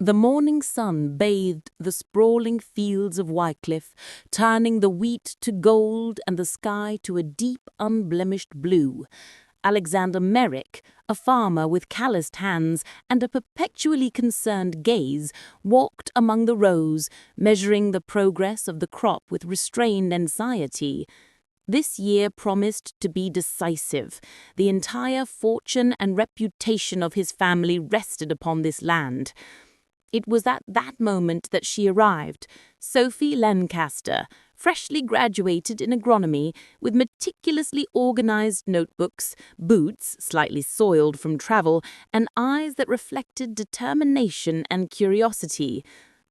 The morning sun bathed the sprawling fields of Wycliffe, turning the wheat to gold and the sky to a deep, unblemished blue. Alexander Merrick, a farmer with calloused hands and a perpetually concerned gaze, walked among the rows, measuring the progress of the crop with restrained anxiety. This year promised to be decisive. The entire fortune and reputation of his family rested upon this land. It was at that moment that she arrived, Sophie Lancaster, freshly graduated in agronomy, with meticulously organized notebooks, boots slightly soiled from travel, and eyes that reflected determination and curiosity.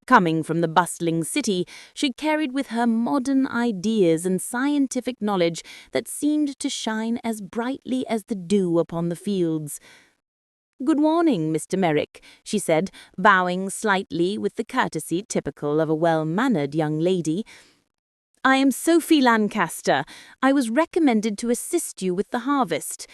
Coming from the bustling city, she carried with her modern ideas and scientific knowledge that seemed to shine as brightly as the dew upon the fields. "Good morning, Mr. Merrick," she said, bowing slightly with the courtesy typical of a well-mannered young lady. "I am Sophie Lancaster. I was recommended to assist you with the harvest."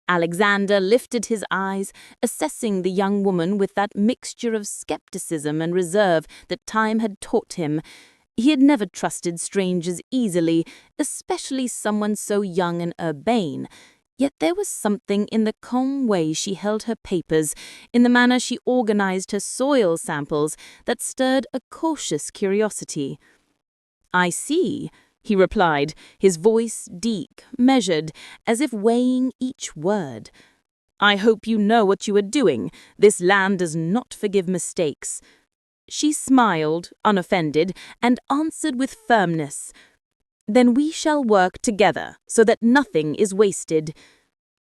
Alexander lifted his eyes, assessing the young woman with that mixture of skepticism and reserve that time had taught him. He had never trusted strangers easily, especially someone so young and urbane. Yet there was something in the calm way she held her papers, in the manner she organized her soil samples, that stirred a cautious curiosity. "I see," he replied, his voice deep, measured, as if weighing each word. "I hope you know what you are doing. This land does not forgive mistakes." She smiled, unoffended, and answered with firmness, "Then we shall work together, so that nothing is wasted."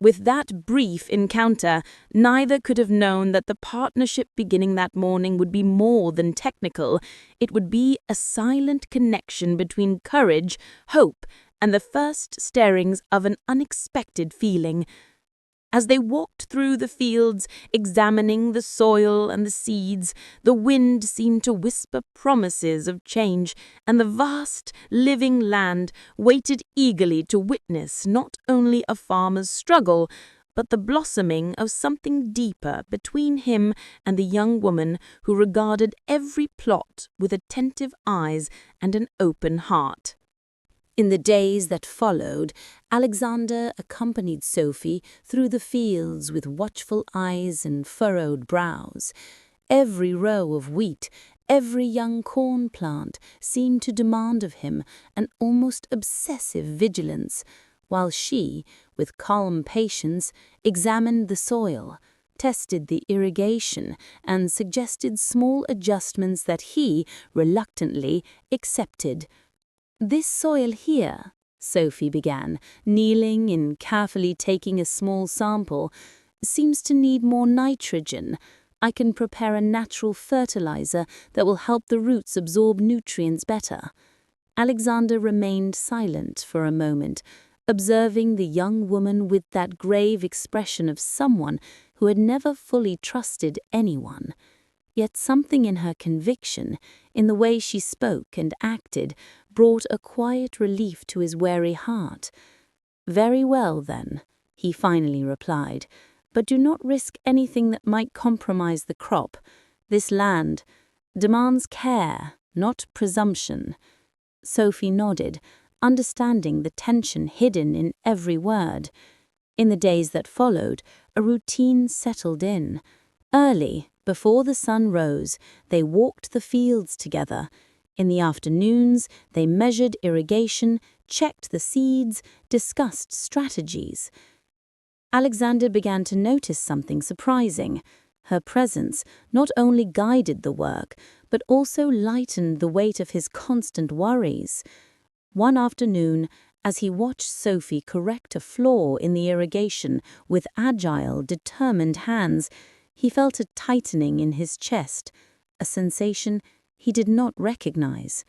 With that brief encounter, neither could have known that the partnership beginning that morning would be more than technical. It would be a silent connection between courage, hope, and the first stirrings of an unexpected feeling. As they walked through the fields, examining the soil and the seeds, the wind seemed to whisper promises of change, and the vast, living land waited eagerly to witness not only a farmer's struggle, but the blossoming of something deeper between him and the young woman who regarded every plot with attentive eyes and an open heart. In the days that followed, Alexander accompanied Sophie through the fields with watchful eyes and furrowed brows. Every row of wheat, every young corn plant seemed to demand of him an almost obsessive vigilance, while she, with calm patience, examined the soil, tested the irrigation, and suggested small adjustments that he, reluctantly, accepted. "This soil here," Sophie began, kneeling and carefully taking a small sample, "seems to need more nitrogen. I can prepare a natural fertilizer that will help the roots absorb nutrients better." Alexander remained silent for a moment, observing the young woman with that grave expression of someone who had never fully trusted anyone. Yet something in her conviction, in the way she spoke and acted, brought a quiet relief to his weary heart. "Very well, then," he finally replied, "but do not risk anything that might compromise the crop. This land demands care, not presumption." Sophie nodded, understanding the tension hidden in every word. In the days that followed, a routine settled in. Early, before the sun rose, they walked the fields together. In the afternoons, they measured irrigation, checked the seeds, discussed strategies. Alexander began to notice something surprising. Her presence not only guided the work, but also lightened the weight of his constant worries. One afternoon, as he watched Sophie correct a flaw in the irrigation with agile, determined hands, he felt a tightening in his chest, a sensation he did not recognize.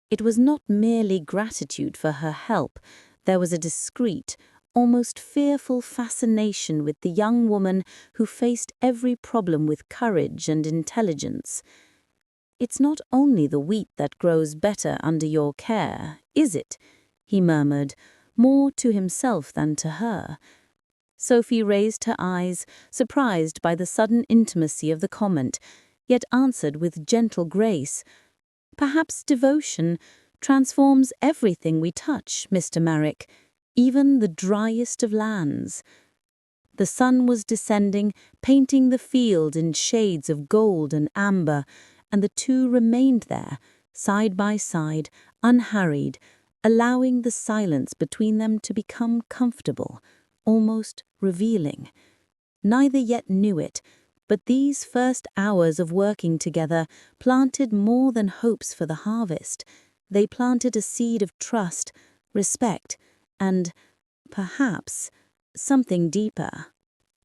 It was not merely gratitude for her help. There was a discreet, almost fearful fascination with the young woman who faced every problem with courage and intelligence. "It's not only the wheat that grows better under your care, is it?" he murmured, more to himself than to her. Sophie raised her eyes, surprised by the sudden intimacy of the comment. yet answered with gentle grace, "Perhaps devotion transforms everything we touch, Mr. Merrick, even the driest of lands." The sun was descending, painting the field in shades of gold and amber, and the two remained there, side by side, unhurried, allowing the silence between them to become comfortable, almost revealing. Neither yet knew it, but these first hours of working together planted more than hopes for the harvest. They planted a seed of trust, respect, and, perhaps, something deeper.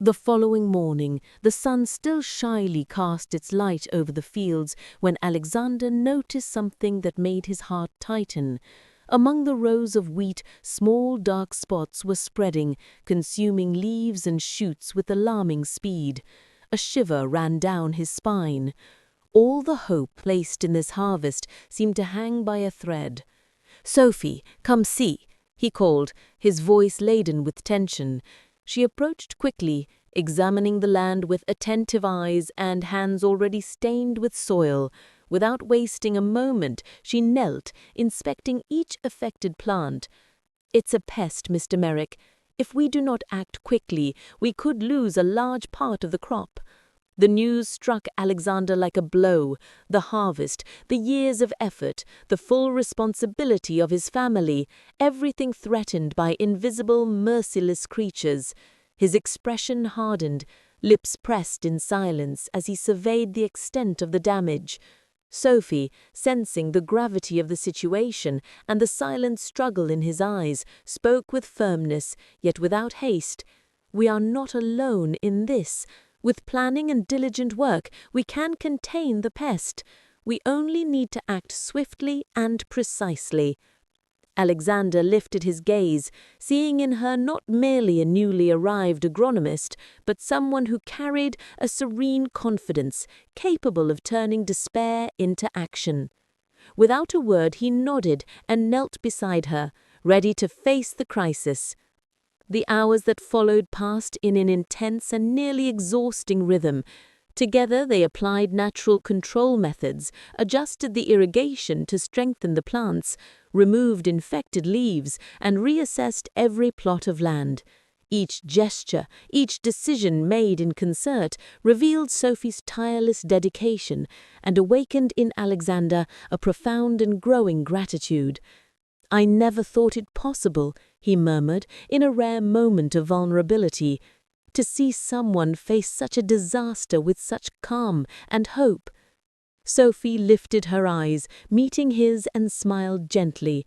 The following morning, the sun still shyly cast its light over the fields when Alexander noticed something that made his heart tighten. Among the rows of wheat, small dark spots were spreading, consuming leaves and shoots with alarming speed. A shiver ran down his spine. All the hope placed in this harvest seemed to hang by a thread. "Sophie, come see," he called, his voice laden with tension. She approached quickly, examining the land with attentive eyes and hands already stained with soil. Without wasting a moment, she knelt, inspecting each affected plant. "It's a pest, Mr. Merrick. If we do not act quickly, we could lose a large part of the crop." The news struck Alexander like a blow. The harvest, the years of effort, the full responsibility of his family, everything threatened by invisible, merciless creatures. His expression hardened, lips pressed in silence as he surveyed the extent of the damage. Sophie, sensing the gravity of the situation and the silent struggle in his eyes, spoke with firmness, yet without haste. "We are not alone in this. With planning and diligent work, we can contain the pest. We only need to act swiftly and precisely." Alexander lifted his gaze, seeing in her not merely a newly arrived agronomist, but someone who carried a serene confidence, capable of turning despair into action. Without a word, he nodded and knelt beside her, ready to face the crisis. The hours that followed passed in an intense and nearly exhausting rhythm. Together they applied natural control methods, adjusted the irrigation to strengthen the plants, removed infected leaves, and reassessed every plot of land. Each gesture, each decision made in concert revealed Sophie's tireless dedication and awakened in Alexander a profound and growing gratitude. "I never thought it possible," he murmured, in a rare moment of vulnerability, "to see someone face such a disaster with such calm and hope." Sophie lifted her eyes, meeting his, and smiled gently.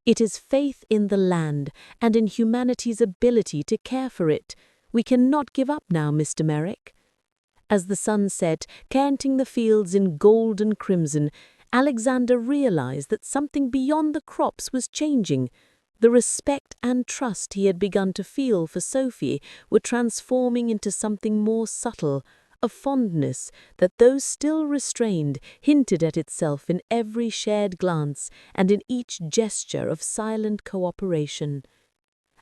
"It is faith in the land and in humanity's ability to care for it. We cannot give up now, Mr. Merrick." As the sun set, canting the fields in gold and crimson, Alexander realized that something beyond the crops was changing. The respect and trust he had begun to feel for Sophie were transforming into something more subtle, a fondness that, though still restrained, hinted at itself in every shared glance and in each gesture of silent cooperation.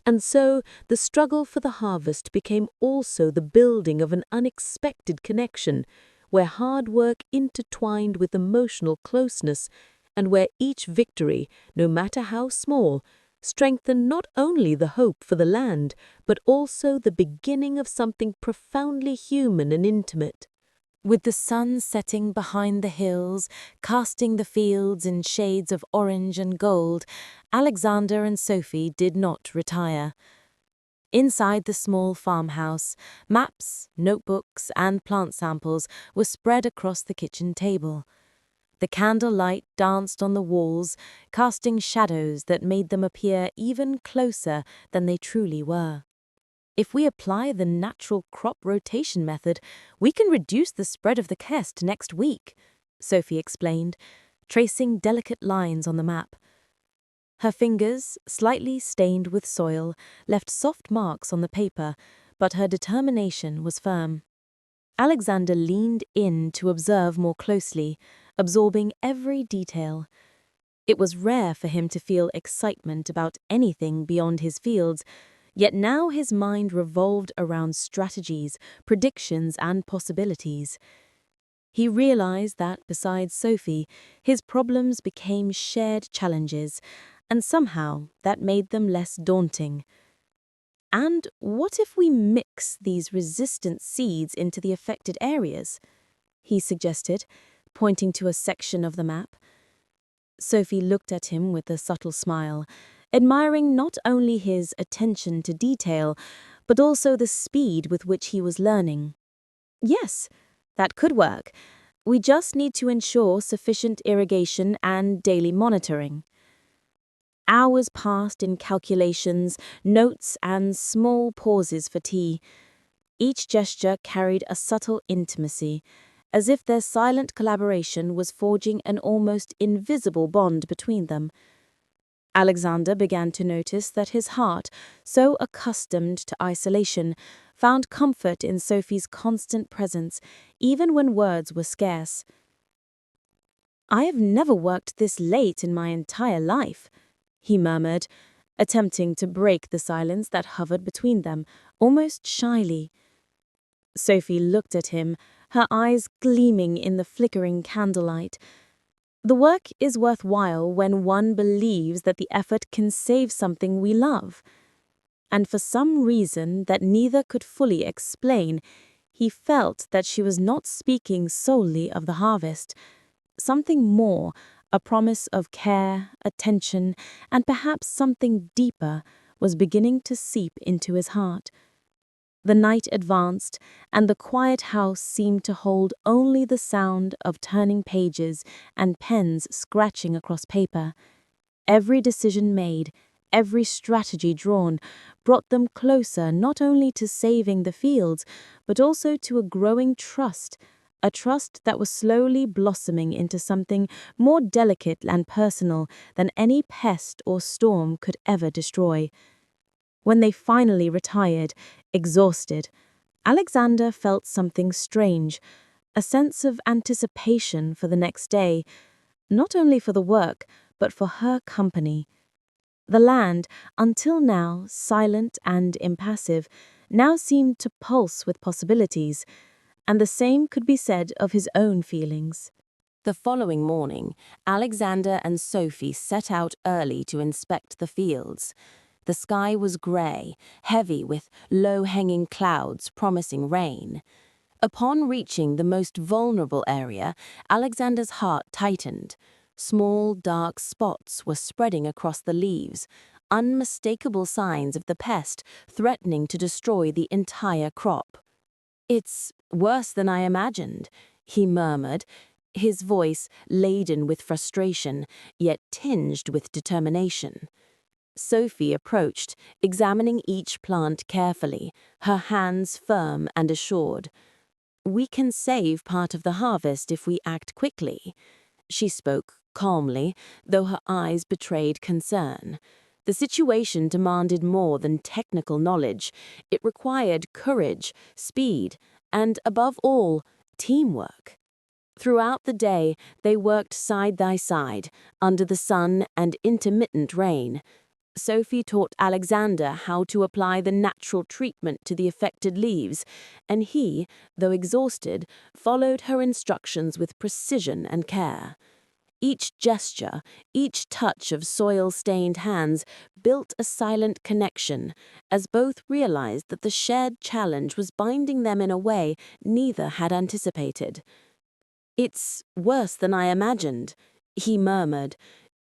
And so the struggle for the harvest became also the building of an unexpected connection, where hard work intertwined with emotional closeness, and where each victory, no matter how small, strengthened not only the hope for the land, but also the beginning of something profoundly human and intimate. With the sun setting behind the hills, casting the fields in shades of orange and gold, Alexander and Sophie did not retire. Inside the small farmhouse, maps, notebooks, and plant samples were spread across the kitchen table. The candlelight danced on the walls, casting shadows that made them appear even closer than they truly were. "If we apply the natural crop rotation method, we can reduce the spread of the pest next week," Sophie explained, tracing delicate lines on the map. Her fingers, slightly stained with soil, left soft marks on the paper, but her determination was firm. Alexander leaned in to observe more closely, absorbing every detail. It was rare for him to feel excitement about anything beyond his fields, yet now his mind revolved around strategies, predictions, and possibilities. He realized that, besides Sophie, his problems became shared challenges, and somehow that made them less daunting. And what if we mix these resistant seeds into the affected areas? He suggested, pointing to a section of the map. Sophie looked at him with a subtle smile, admiring not only his attention to detail, but also the speed with which he was learning. Yes, that could work. We just need to ensure sufficient irrigation and daily monitoring. Hours passed in calculations, notes, and small pauses for tea. Each gesture carried a subtle intimacy, as if their silent collaboration was forging an almost invisible bond between them. Alexander began to notice that his heart, so accustomed to isolation, found comfort in Sophie's constant presence, even when words were scarce. "I have never worked this late in my entire life," he murmured, attempting to break the silence that hovered between them, almost shyly. Sophie looked at him, her eyes gleaming in the flickering candlelight. "The work is worthwhile when one believes that the effort can save something we love." And for some reason that neither could fully explain, he felt that she was not speaking solely of the harvest. Something more, a promise of care, attention, and perhaps something deeper, was beginning to seep into his heart. The night advanced, and the quiet house seemed to hold only the sound of turning pages and pens scratching across paper. Every decision made, every strategy drawn, brought them closer not only to saving the fields, but also to a growing trust, a trust that was slowly blossoming into something more delicate and personal than any pest or storm could ever destroy. When they finally retired, exhausted, Alexander felt something strange, a sense of anticipation for the next day, not only for the work, but for her company. The land, until now silent and impassive, now seemed to pulse with possibilities, and the same could be said of his own feelings. The following morning, Alexander and Sophie set out early to inspect the fields. The sky was grey, heavy with low-hanging clouds promising rain. Upon reaching the most vulnerable area, Alexander's heart tightened. Small, dark spots were spreading across the leaves, unmistakable signs of the pest threatening to destroy the entire crop. "It's worse than I imagined," he murmured, his voice laden with frustration, yet tinged with determination. Sophie approached, examining each plant carefully, her hands firm and assured. "We can save part of the harvest if we act quickly." She spoke calmly, though her eyes betrayed concern. The situation demanded more than technical knowledge. It required courage, speed, and, above all, teamwork. Throughout the day, they worked side by side, under the sun and intermittent rain. Sophie taught Alexander how to apply the natural treatment to the affected leaves, and he, though exhausted, followed her instructions with precision and care. Each gesture, each touch of soil-stained hands built a silent connection, as both realized that the shared challenge was binding them in a way neither had anticipated. "It's worse than I imagined," he murmured,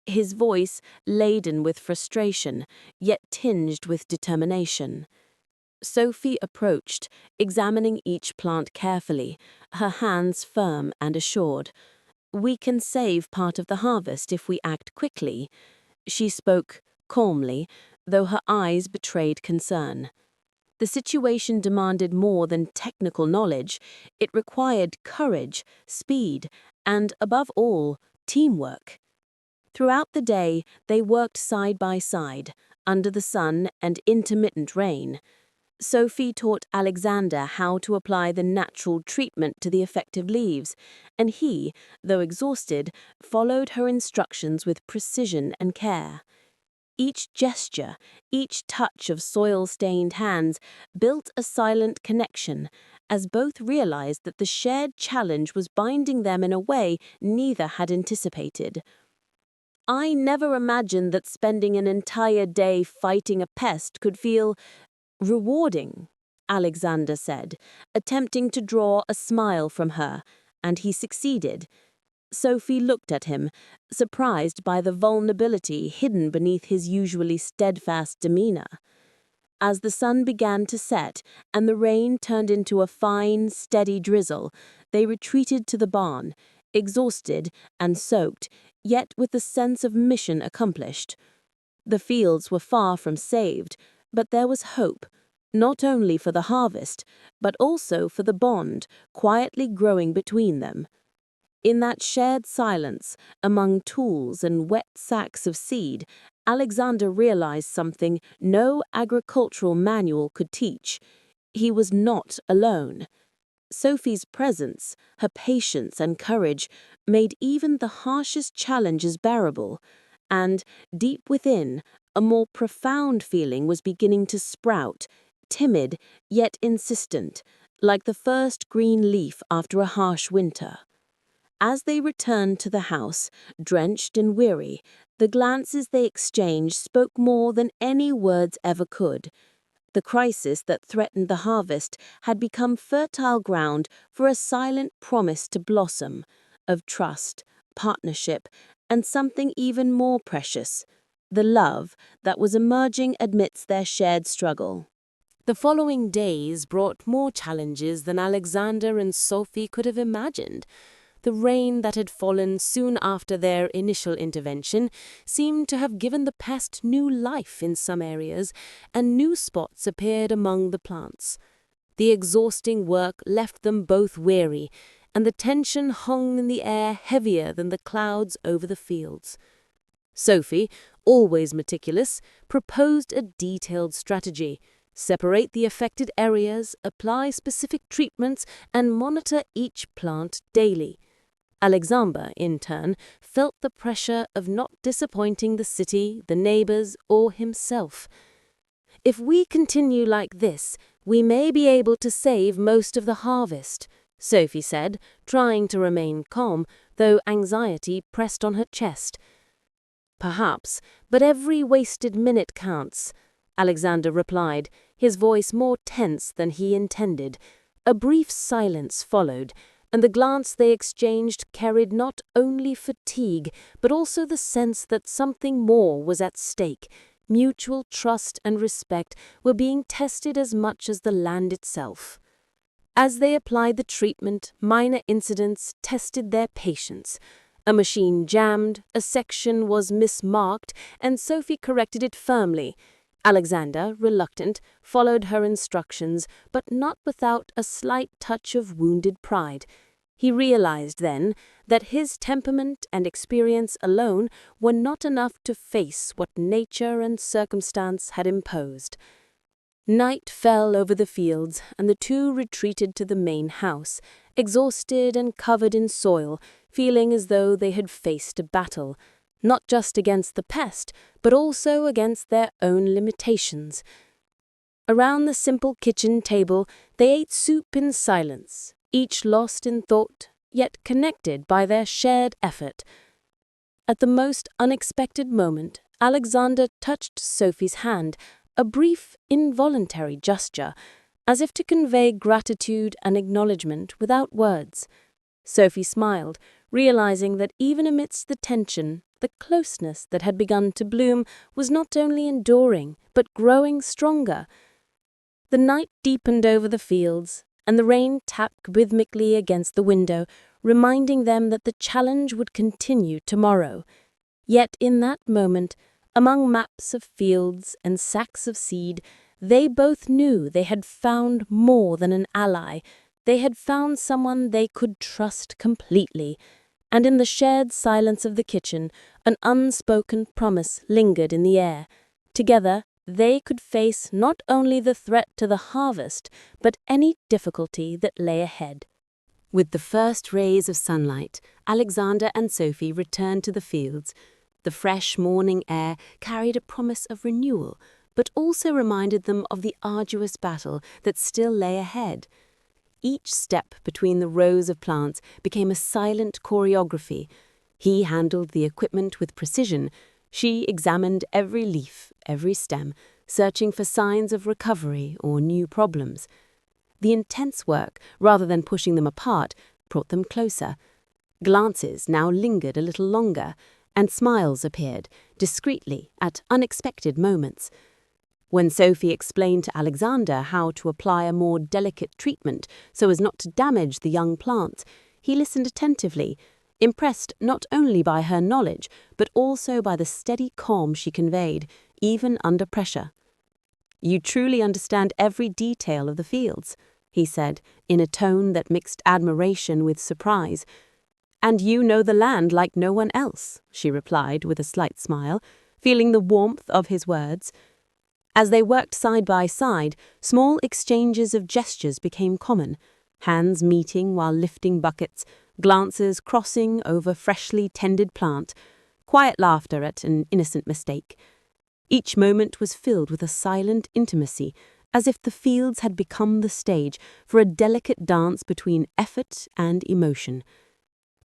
his voice laden with frustration, yet tinged with determination. Sophie approached, examining each plant carefully, her hands firm and assured. "We can save part of the harvest if we act quickly." She spoke calmly, though her eyes betrayed concern. The situation demanded more than technical knowledge. It required courage, speed, and, above all, teamwork. Throughout the day, they worked side by side, under the sun and intermittent rain. Sophie taught Alexander how to apply the natural treatment to the affected leaves, and he, though exhausted, followed her instructions with precision and care. Each gesture, each touch of soil-stained hands built a silent connection, as both realized that the shared challenge was binding them in a way neither had anticipated. "I never imagined that spending an entire day fighting a pest could feel rewarding," Alexander said, attempting to draw a smile from her, and he succeeded. Sophie looked at him, surprised by the vulnerability hidden beneath his usually steadfast demeanor. As the sun began to set and the rain turned into a fine, steady drizzle, they retreated to the barn, exhausted and soaked, yet with the sense of mission accomplished. The fields were far from saved, but there was hope, not only for the harvest, but also for the bond quietly growing between them. In that shared silence, among tools and wet sacks of seed, Alexander realized something no agricultural manual could teach. He was not alone. Sophie's presence, her patience and courage, made even the harshest challenges bearable, and, deep within, a more profound feeling was beginning to sprout, timid yet insistent, like the first green leaf after a harsh winter. As they returned to the house, drenched and weary, the glances they exchanged spoke more than any words ever could. The crisis that threatened the harvest had become fertile ground for a silent promise to blossom, of trust, partnership, and something even more precious, the love that was emerging amidst their shared struggle. The following days brought more challenges than Alexander and Sophie could have imagined. The rain that had fallen soon after their initial intervention seemed to have given the pest new life in some areas, and new spots appeared among the plants. The exhausting work left them both weary, and the tension hung in the air heavier than the clouds over the fields. Sophie, always meticulous, proposed a detailed strategy: separate the affected areas, apply specific treatments, and monitor each plant daily. Alexander, in turn, felt the pressure of not disappointing the city, the neighbors, or himself. "If we continue like this, we may be able to save most of the harvest," Sophie said, trying to remain calm, though anxiety pressed on her chest. "Perhaps, but every wasted minute counts," Alexander replied, his voice more tense than he intended. A brief silence followed, and the glance they exchanged carried not only fatigue, but also the sense that something more was at stake. Mutual trust and respect were being tested as much as the land itself. As they applied the treatment, minor incidents tested their patience. A machine jammed, a section was mismarked, and Sophie corrected it firmly. Alexander, reluctant, followed her instructions, but not without a slight touch of wounded pride. He realized then that his temperament and experience alone were not enough to face what nature and circumstance had imposed. Night fell over the fields, and the two retreated to the main house, exhausted and covered in soil, feeling as though they had faced a battle, not just against the pest, but also against their own limitations. Around the simple kitchen table, they ate soup in silence, each lost in thought, yet connected by their shared effort. At the most unexpected moment, Alexander touched Sophie's hand, a brief, involuntary gesture, as if to convey gratitude and acknowledgement without words. Sophie smiled, realizing that even amidst the tension, the closeness that had begun to bloom was not only enduring, but growing stronger. The night deepened over the fields, and the rain tapped rhythmically against the window, reminding them that the challenge would continue tomorrow. Yet in that moment, among maps of fields and sacks of seed, they both knew they had found more than an ally. They had found someone they could trust completely. And in the shared silence of the kitchen, an unspoken promise lingered in the air. Together, they could face not only the threat to the harvest, but any difficulty that lay ahead. With the first rays of sunlight, Alexander and Sophie returned to the fields. The fresh morning air carried a promise of renewal, but also reminded them of the arduous battle that still lay ahead. Each step between the rows of plants became a silent choreography. He handled the equipment with precision. She examined every leaf, every stem, searching for signs of recovery or new problems. The intense work, rather than pushing them apart, brought them closer. Glances now lingered a little longer, and smiles appeared, discreetly, at unexpected moments. When Sophie explained to Alexander how to apply a more delicate treatment so as not to damage the young plants, he listened attentively, impressed not only by her knowledge, but also by the steady calm she conveyed, even under pressure. "You truly understand every detail of the fields," he said, in a tone that mixed admiration with surprise. "And you know the land like no one else," she replied with a slight smile, feeling the warmth of his words. As they worked side by side, small exchanges of gestures became common, hands meeting while lifting buckets, glances crossing over freshly tended plant, quiet laughter at an innocent mistake. Each moment was filled with a silent intimacy, as if the fields had become the stage for a delicate dance between effort and emotion.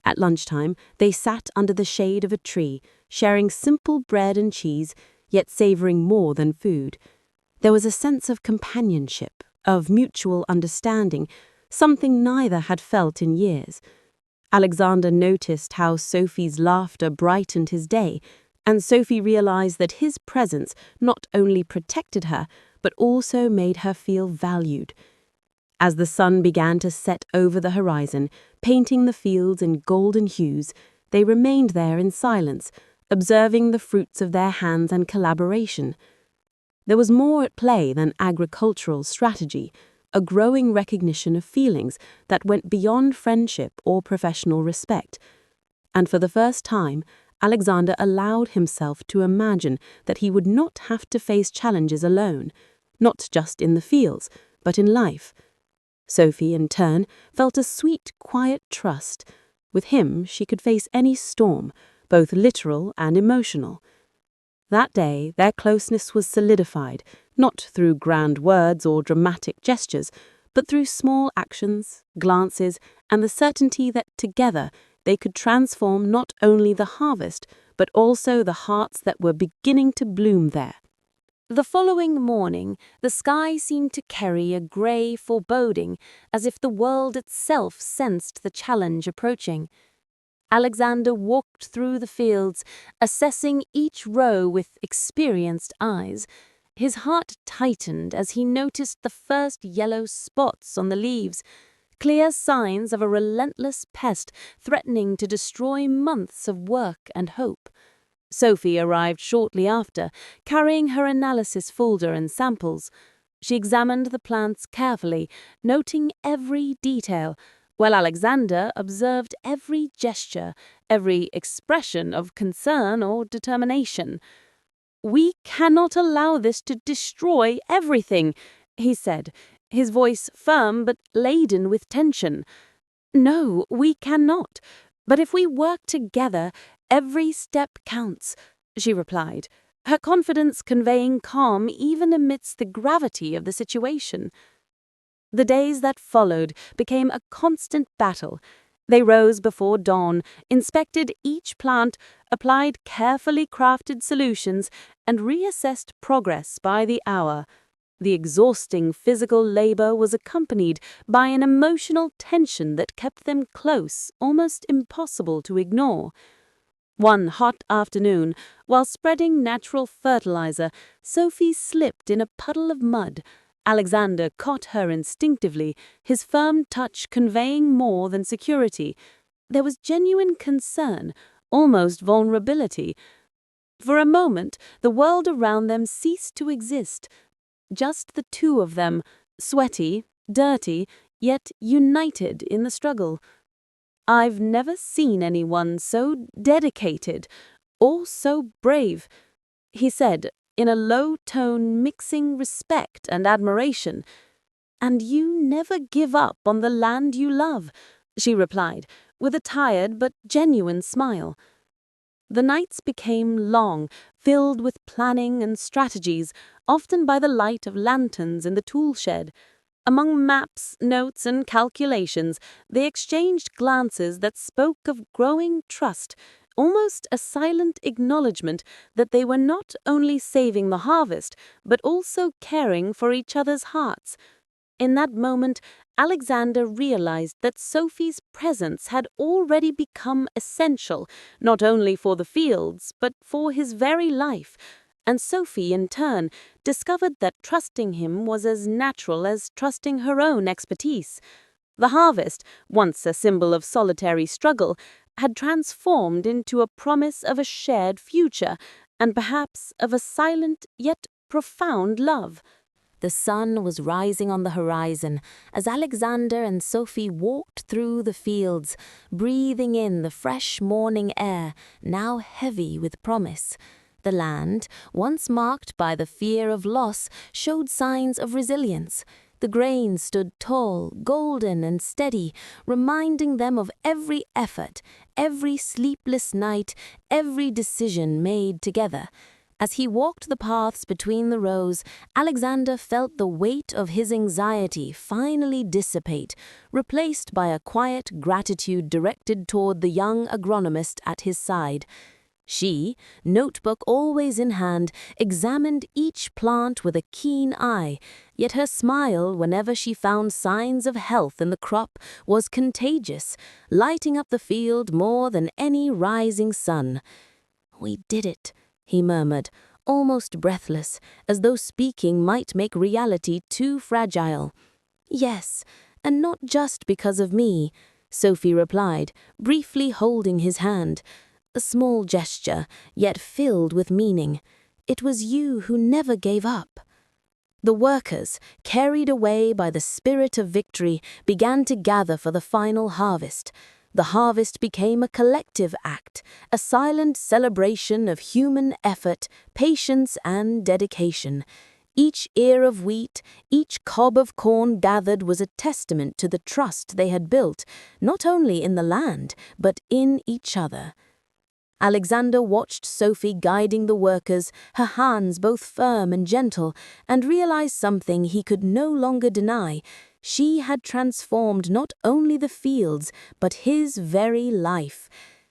At lunchtime, they sat under the shade of a tree, sharing simple bread and cheese, yet savoring more than food. There was a sense of companionship, of mutual understanding, something neither had felt in years. Alexander noticed how Sophie's laughter brightened his day, and Sophie realized that his presence not only protected her, but also made her feel valued. As the sun began to set over the horizon, painting the fields in golden hues, they remained there in silence, observing the fruits of their hands and collaboration. There was more at play than agricultural strategy, a growing recognition of feelings that went beyond friendship or professional respect. And for the first time, Alexander allowed himself to imagine that he would not have to face challenges alone, not just in the fields, but in life. Sophie, in turn, felt a sweet, quiet trust. With him, she could face any storm, both literal and emotional. That day, their closeness was solidified, not through grand words or dramatic gestures, but through small actions, glances, and the certainty that together they could transform not only the harvest, but also the hearts that were beginning to bloom there. The following morning, the sky seemed to carry a grey foreboding, as if the world itself sensed the challenge approaching. Alexander walked through the fields, assessing each row with experienced eyes. His heart tightened as he noticed the first yellow spots on the leaves, clear signs of a relentless pest threatening to destroy months of work and hope. Sophie arrived shortly after, carrying her analysis folder and samples. She examined the plants carefully, noting every detail, while Alexander observed every gesture, every expression of concern or determination. "We cannot allow this to destroy everything," he said, his voice firm but laden with tension. "No, we cannot. But if we work together, every step counts," she replied, her confidence conveying calm even amidst the gravity of the situation. The days that followed became a constant battle. They rose before dawn, inspected each plant, applied carefully crafted solutions, and reassessed progress by the hour. The exhausting physical labor was accompanied by an emotional tension that kept them close, almost impossible to ignore. One hot afternoon, while spreading natural fertilizer, Sophie slipped in a puddle of mud. Alexander caught her instinctively, his firm touch conveying more than security. There was genuine concern, almost vulnerability. For a moment, the world around them ceased to exist. Just the two of them, sweaty, dirty, yet united in the struggle. "I've never seen anyone so dedicated or so brave," he said, in a low tone mixing respect and admiration. "And you never give up on the land you love," she replied, with a tired but genuine smile. The nights became long, filled with planning and strategies, often by the light of lanterns in the tool shed. Among maps, notes, and calculations, they exchanged glances that spoke of growing trust, almost a silent acknowledgement that they were not only saving the harvest, but also caring for each other's hearts. In that moment, Alexander realized that Sophie's presence had already become essential, not only for the fields, but for his very life. And Sophie, in turn, discovered that trusting him was as natural as trusting her own expertise. The harvest, once a symbol of solitary struggle, had transformed into a promise of a shared future, and perhaps of a silent yet profound love. The sun was rising on the horizon as Alexander and Sophie walked through the fields, breathing in the fresh morning air, now heavy with promise. The land, once marked by the fear of loss, showed signs of resilience. The grain stood tall, golden and steady, reminding them of every effort, every sleepless night, every decision made together. As he walked the paths between the rows, Alexander felt the weight of his anxiety finally dissipate, replaced by a quiet gratitude directed toward the young agronomist at his side. She, notebook always in hand, examined each plant with a keen eye, yet her smile whenever she found signs of health in the crop was contagious, lighting up the field more than any rising sun. "We did it," he murmured, almost breathless, as though speaking might make reality too fragile. "Yes, and not just because of me," Sophie replied, briefly holding his hand. A small gesture, yet filled with meaning. "It was you who never gave up." The workers, carried away by the spirit of victory, began to gather for the final harvest. The harvest became a collective act, a silent celebration of human effort, patience, and dedication. Each ear of wheat, each cob of corn gathered was a testament to the trust they had built, not only in the land, but in each other. Alexander watched Sophie guiding the workers, her hands both firm and gentle, and realized something he could no longer deny. She had transformed not only the fields, but his very life.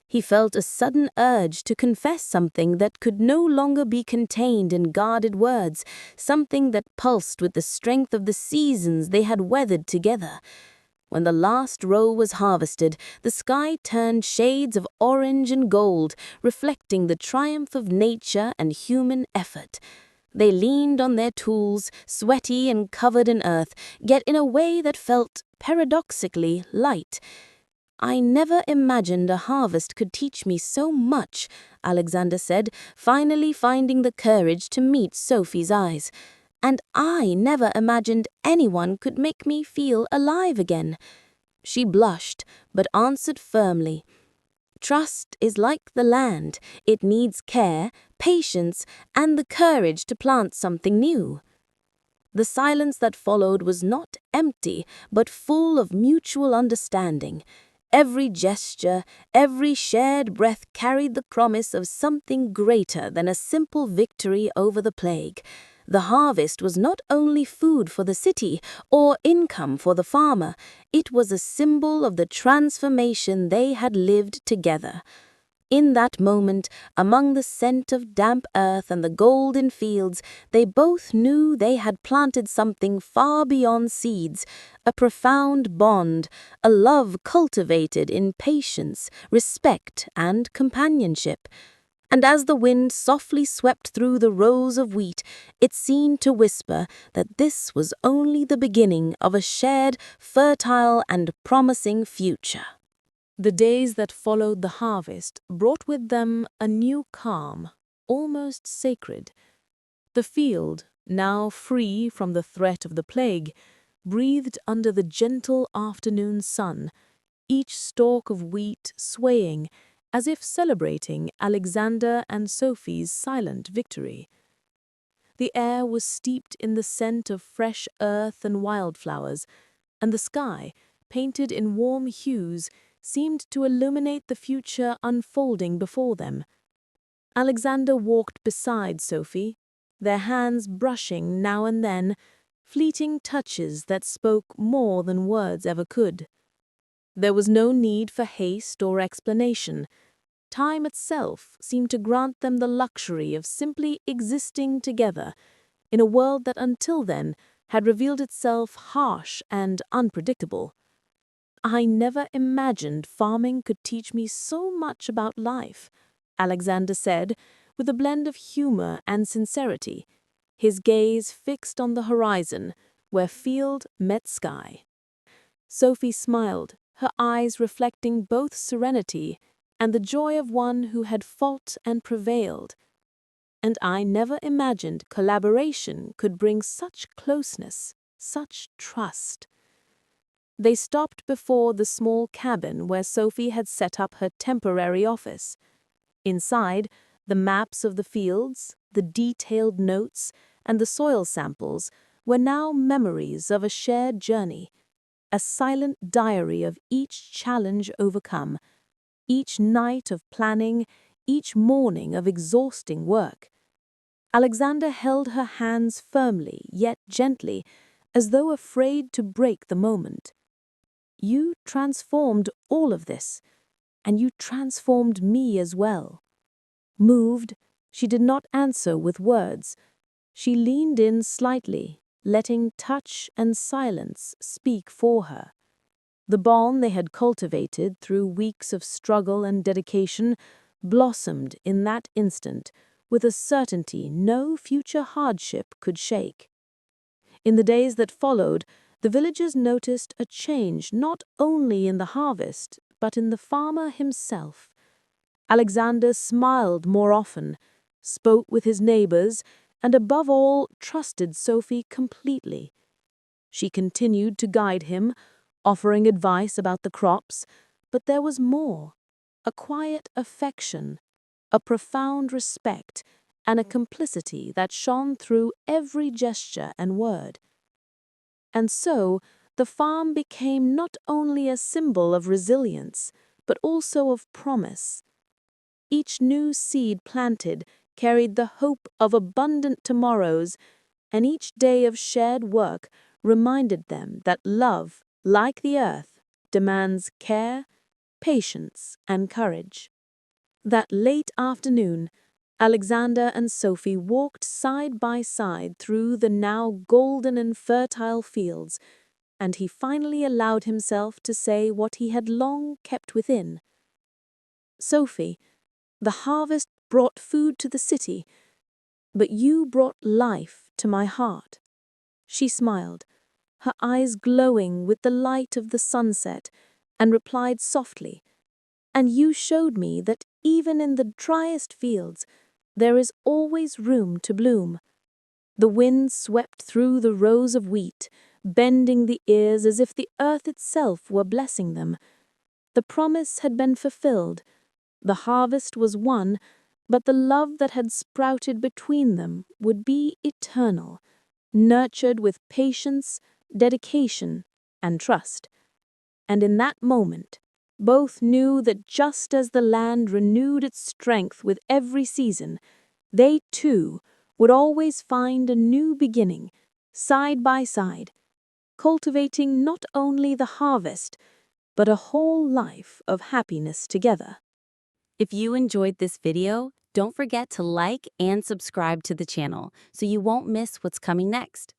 He felt a sudden urge to confess something that could no longer be contained in guarded words, something that pulsed with the strength of the seasons they had weathered together. When the last row was harvested, the sky turned shades of orange and gold, reflecting the triumph of nature and human effort. They leaned on their tools, sweaty and covered in earth, yet in a way that felt, paradoxically, light. "I never imagined a harvest could teach me so much," Alexander said, finally finding the courage to meet Sophie's eyes. "And I never imagined anyone could make me feel alive again." She blushed, but answered firmly, "Trust is like the land. It needs care, patience, and the courage to plant something new." The silence that followed was not empty, but full of mutual understanding. Every gesture, every shared breath carried the promise of something greater than a simple victory over the plague. The harvest was not only food for the city or income for the farmer, it was a symbol of the transformation they had lived together. In that moment, among the scent of damp earth and the golden fields, they both knew they had planted something far beyond seeds, a profound bond, a love cultivated in patience, respect, and companionship. And as the wind softly swept through the rows of wheat, it seemed to whisper that this was only the beginning of a shared, fertile, and promising future. The days that followed the harvest brought with them a new calm, almost sacred. The field, now free from the threat of the plague, breathed under the gentle afternoon sun, each stalk of wheat swaying, as if celebrating Alexander and Sophie's silent victory. The air was steeped in the scent of fresh earth and wildflowers, and the sky, painted in warm hues, seemed to illuminate the future unfolding before them. Alexander walked beside Sophie, their hands brushing now and then, fleeting touches that spoke more than words ever could. There was no need for haste or explanation. Time itself seemed to grant them the luxury of simply existing together in a world that until then had revealed itself harsh and unpredictable. I never imagined farming could teach me so much about life, Alexander said, with a blend of humor and sincerity, his gaze fixed on the horizon, where field met sky. Sophie smiled, her eyes reflecting both serenity and the joy of one who had fought and prevailed. And I never imagined collaboration could bring such closeness, such trust. They stopped before the small cabin where Sophie had set up her temporary office. Inside, the maps of the fields, the detailed notes, and the soil samples were now memories of a shared journey, a silent diary of each challenge overcome, each night of planning, each morning of exhausting work. Alexander held her hands firmly yet gently, as though afraid to break the moment. You transformed all of this, and you transformed me as well. Moved, she did not answer with words. She leaned in slightly, letting touch and silence speak for her. The bond they had cultivated through weeks of struggle and dedication blossomed in that instant with a certainty no future hardship could shake. In the days that followed, the villagers noticed a change not only in the harvest, but in the farmer himself. Alexander smiled more often, spoke with his neighbors, and above all trusted Sophie completely. She continued to guide him, offering advice about the crops, but there was more, a quiet affection, a profound respect, and a complicity that shone through every gesture and word. And so, the farm became not only a symbol of resilience, but also of promise. Each new seed planted carried the hope of abundant tomorrows, and each day of shared work reminded them that love, like the earth, demands care, patience, and courage. That late afternoon, Alexander and Sophie walked side by side through the now golden and fertile fields, and he finally allowed himself to say what he had long kept within. Sophie, the harvest brought food to the city, but you brought life to my heart. She smiled, her eyes glowing with the light of the sunset, and replied softly, and you showed me that even in the driest fields, there is always room to bloom. The wind swept through the rows of wheat, bending the ears as if the earth itself were blessing them. The promise had been fulfilled. The harvest was won, but the love that had sprouted between them would be eternal, nurtured with patience, dedication, and trust. And in that moment, both knew that just as the land renewed its strength with every season, they too would always find a new beginning, side by side, cultivating not only the harvest, but a whole life of happiness together. If you enjoyed this video, don't forget to like and subscribe to the channel so you won't miss what's coming next.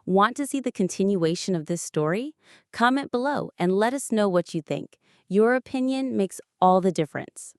Want to see the continuation of this story? Comment below and let us know what you think. Your opinion makes all the difference.